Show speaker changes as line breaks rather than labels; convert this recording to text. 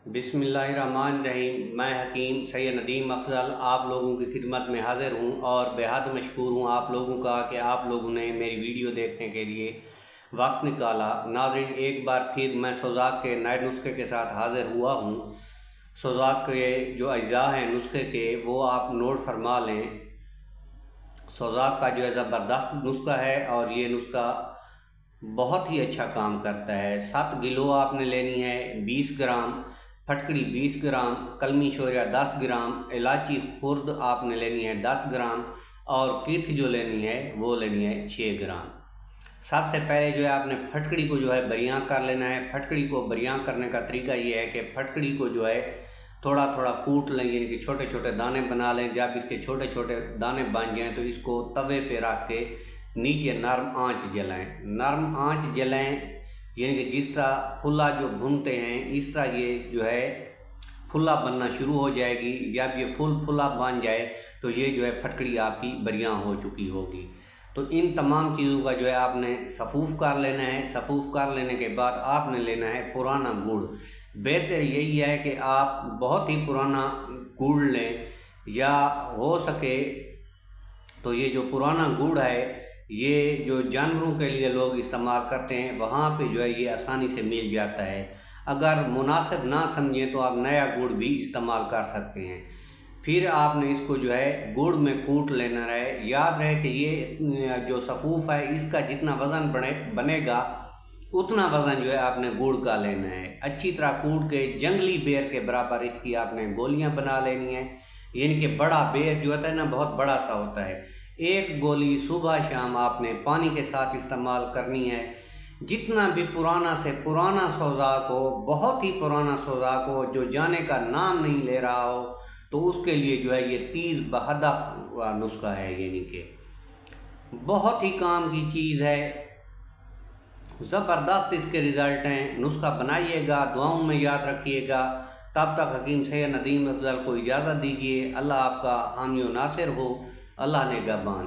बिस्मिल्लाहिर्रहमानिर्रहीम। मैं हकीम सैयद नदीम अफजल आप लोगों की खिदमत में हाज़िर हूँ और बेहद मशकूर हूँ आप लोगों का कि आप लोगों ने मेरी वीडियो देखने के लिए वक्त निकाला। नाज़रीन, एक बार फिर मैं सोज़ाक के नए नुस्खे के साथ हाज़िर हुआ हूँ। सोज़ाक के जो अज्जा हैं नुस्खे के, वो आप नोट फरमा लें। सोज़ाक का जो है ज़बरदस्त नुस्खा है और ये नुस्खा बहुत ही अच्छा काम करता है। 7 किलो आपने लेनी है, 20 ग्राम फटकड़ी, 20 ग्राम कलमी शोरिया, 10 ग्राम इलायची खुर्द आपने लेनी है, 10 ग्राम और किथ जो लेनी है वो लेनी है 6 ग्राम। सबसे पहले जो है आपने फटकड़ी को जो है बरियां कर लेना है। फटकड़ी को बरियां करने का तरीका ये है कि फटकड़ी को जो है थोड़ा थोड़ा कूट लें, यानी कि छोटे छोटे दाने बना लें। जब इसके छोटे छोटे दाने बन जाएँ तो इसको तवे पे रख के नीचे नरम आंच जलाएं। नरम आंच जलाएं यानी कि जिस तरह फुल्ला जो भूनते हैं इस तरह ये जो है फुल्ला बनना शुरू हो जाएगी। जब ये फुल्ला बन जाए तो ये जो है फटकड़ी आपकी बरियां हो चुकी होगी। तो इन तमाम चीज़ों का जो है आपने सफ़ूफ़ कर लेना है। सफ़ूफ़ कर लेने के बाद आपने लेना है पुराना गुड़। बेहतर यही है कि आप बहुत ही पुराना गुड़ लें, या हो सके तो ये जो पुराना गुड़ है ये जो जानवरों के लिए लोग इस्तेमाल करते हैं वहाँ पे जो है ये आसानी से मिल जाता है। अगर मुनासिब ना समझें तो आप नया गुड़ भी इस्तेमाल कर सकते हैं। फिर आपने इसको जो है गुड़ में कूट लेना रहे। याद रहे कि ये जो सफ़ूफ़ है इसका जितना वज़न बनेगा उतना वज़न जो है आपने गुड़ का लेना है। अच्छी तरह कूट के जंगली बेर के बराबर इसकी आपने गोलियां बना लेनी है। यानी कि बड़ा बेर जो होता है ना, बहुत बड़ा सा होता है। एक गोली सुबह शाम आपने पानी के साथ इस्तेमाल करनी है। जितना भी पुराना से पुराना सोज़ाक हो, बहुत ही पुराना सोज़ाक हो जो जाने का नाम नहीं ले रहा हो, तो उसके लिए जो है ये 30 बहदफ नुस्खा है। यानी कि बहुत ही काम की चीज़ है, ज़बरदस्त इसके रिज़ल्ट हैं। नुस्खा बनाइएगा, दुआओं में याद रखिएगा। तब तक हकीम सैयद नदीम अफजल को इजाज़त दीजिए। अल्लाह आपका हामी व नासिर हो। अल्लाह ने निगहबान।